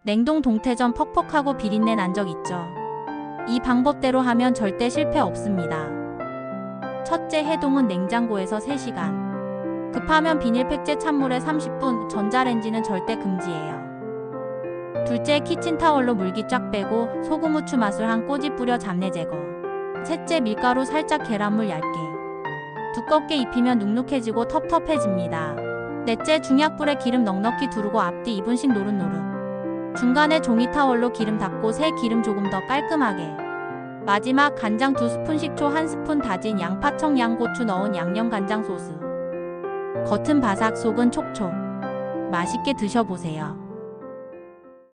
냉동 동태전 퍽퍽하고 비린내 난 적 있죠? 이 방법대로 하면 절대 실패 없습니다. 첫째, 해동은 냉장고에서 3시간. 급하면 비닐팩제 찬물에 30분, 전자레인지는 절대 금지예요. 둘째, 키친타월로 물기 쫙 빼고 소금, 후추, 마술 한 꼬집 뿌려 잡내 제거. 셋째, 밀가루 살짝, 계란물 얇게. 두껍게 입히면 눅눅해지고 텁텁해집니다. 넷째, 중약불에 기름 넉넉히 두르고 앞뒤 2분씩 노릇노릇. 중간에 종이 타월로 기름 닦고 새 기름 조금 더 깔끔하게. 마지막, 간장 2스푼, 식초 1스푼, 다진 양파, 청, 양고추 넣은 양념 간장 소스. 겉은 바삭 속은 촉촉. 맛있게 드셔보세요.